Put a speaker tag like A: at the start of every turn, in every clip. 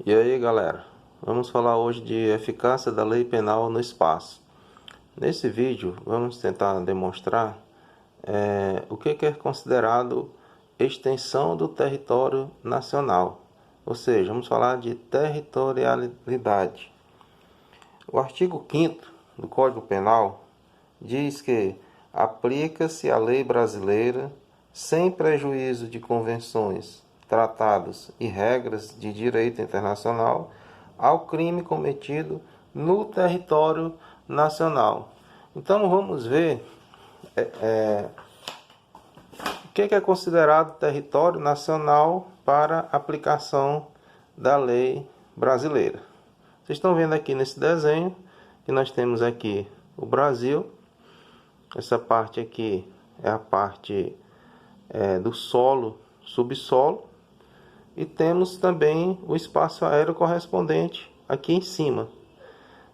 A: E aí galera, vamos falar hoje de eficácia da lei penal no espaço. Nesse vídeo vamos tentar demonstrar o que é considerado extensão do território nacional, ou seja, vamos falar de territorialidade. O artigo 5º do Código Penal diz que aplica-se a lei brasileira sem prejuízo de convenções, tratados e regras de direito internacional ao crime cometido no território nacional. Então vamos ver o que é considerado território nacional para aplicação da lei brasileira. Vocês estão vendo aqui nesse desenho que nós temos aqui o Brasil. Essa parte aqui é a parte do solo, subsolo, e temos também o espaço aéreo correspondente aqui em cima.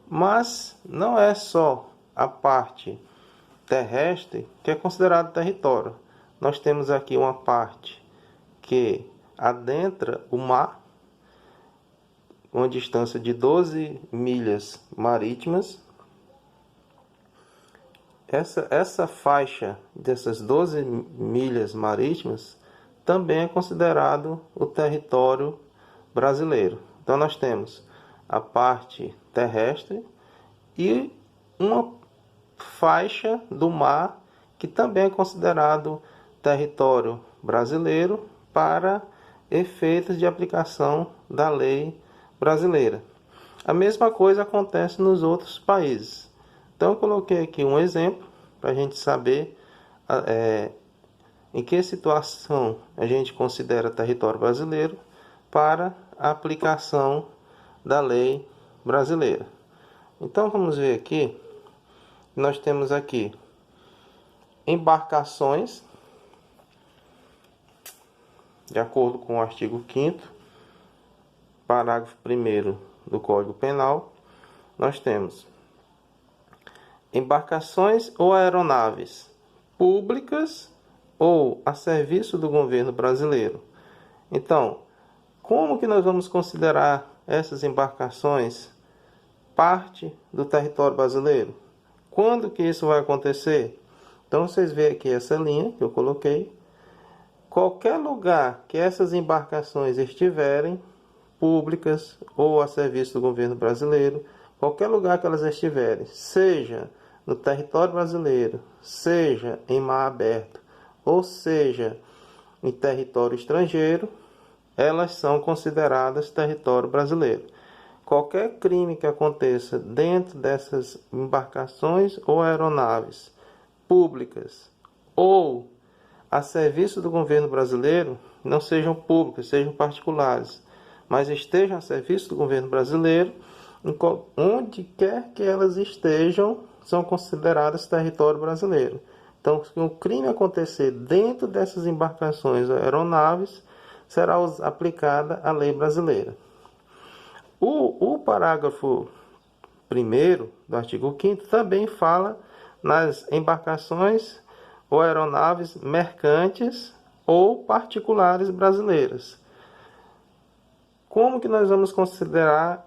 A: Mas não é só a parte terrestre que é considerado território. Nós temos aqui uma parte que adentra o mar, uma distância de 12 milhas marítimas. Essa faixa dessas 12 milhas marítimas também é considerado o território brasileiro. Então nós temos a parte terrestre e uma faixa do mar que também é considerado território brasileiro para efeitos de aplicação da lei brasileira. A mesma coisa acontece nos outros países. Então eu coloquei aqui um exemplo para a gente saber em que situação a gente considera território brasileiro para a aplicação da lei brasileira. Então vamos ver aqui, nós temos aqui embarcações, de acordo com o artigo 5º, parágrafo 1º do Código Penal, nós temos embarcações ou aeronaves públicas ou a serviço do governo brasileiro. Então, como que nós vamos considerar essas embarcações parte do território brasileiro? Quando que isso vai acontecer? Então, vocês veem aqui essa linha que eu coloquei. Qualquer lugar que essas embarcações estiverem, públicas ou a serviço do governo brasileiro, qualquer lugar que elas estiverem, seja no território brasileiro, seja em mar aberto, ou seja em território estrangeiro, elas são consideradas território brasileiro. Qualquer crime que aconteça dentro dessas embarcações ou aeronaves públicas ou a serviço do governo brasileiro, não sejam públicas, sejam particulares, mas estejam a serviço do governo brasileiro, onde quer que elas estejam, são consideradas território brasileiro. Então, se o crime acontecer dentro dessas embarcações ou aeronaves, será aplicada a lei brasileira. O parágrafo 1º do artigo 5º também fala nas embarcações ou aeronaves mercantes ou particulares brasileiras. Como que nós vamos considerar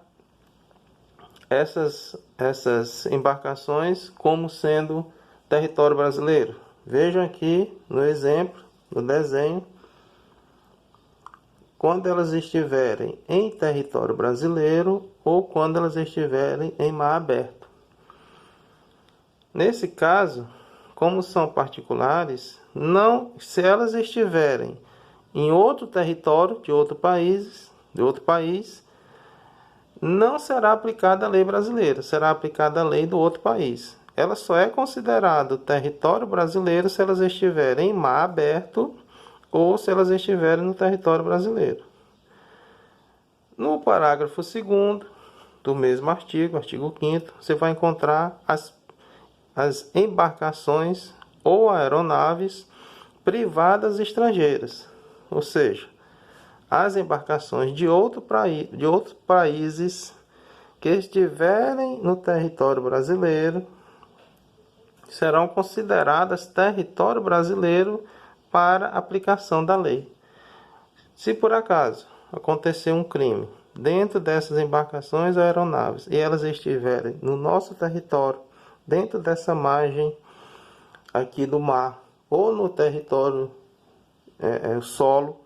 A: essas embarcações como sendo território brasileiro? Vejam aqui no exemplo, no desenho, quando elas estiverem em território brasileiro ou quando elas estiverem em mar aberto. Nesse caso, como são particulares, se elas estiverem em outro território de outro país, não será aplicada a lei brasileira, será aplicada a lei do outro país. Ela só é considerada território brasileiro se elas estiverem em mar aberto ou se elas estiverem no território brasileiro. No parágrafo 2º do mesmo artigo, artigo 5º, você vai encontrar as embarcações ou aeronaves privadas estrangeiras, ou seja, as embarcações de outros países que estiverem no território brasileiro serão consideradas território brasileiro para aplicação da lei. Se por acaso acontecer um crime dentro dessas embarcações ou aeronaves e elas estiverem no nosso território, dentro dessa margem aqui do mar ou no território solo,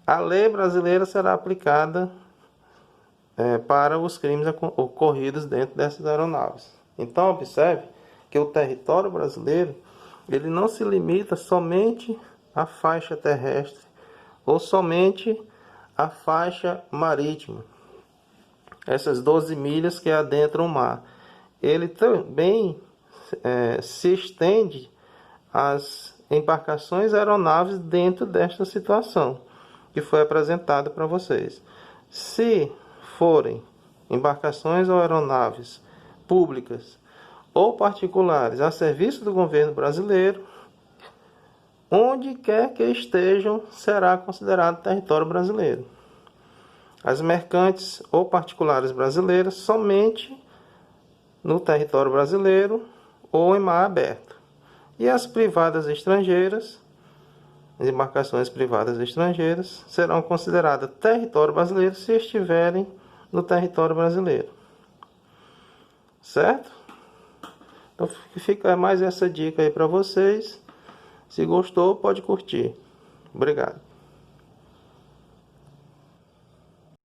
A: a lei brasileira será aplicada para os crimes ocorridos dentro dessas aeronaves. Então, observe que o território brasileiro ele não se limita somente à faixa terrestre ou somente à faixa marítima, essas 12 milhas que adentram o mar. Ele também se estende às embarcações e aeronaves dentro desta situação que foi apresentada para vocês. Se forem embarcações ou aeronaves públicas ou particulares a serviço do governo brasileiro, onde quer que estejam, será considerado território brasileiro. As mercantes ou particulares brasileiras somente no território brasileiro ou em mar aberto. E as privadas estrangeiras, as embarcações privadas estrangeiras, serão consideradas território brasileiro se estiverem no território brasileiro. Certo? Então fica mais essa dica aí para vocês. Se gostou, pode curtir. Obrigado.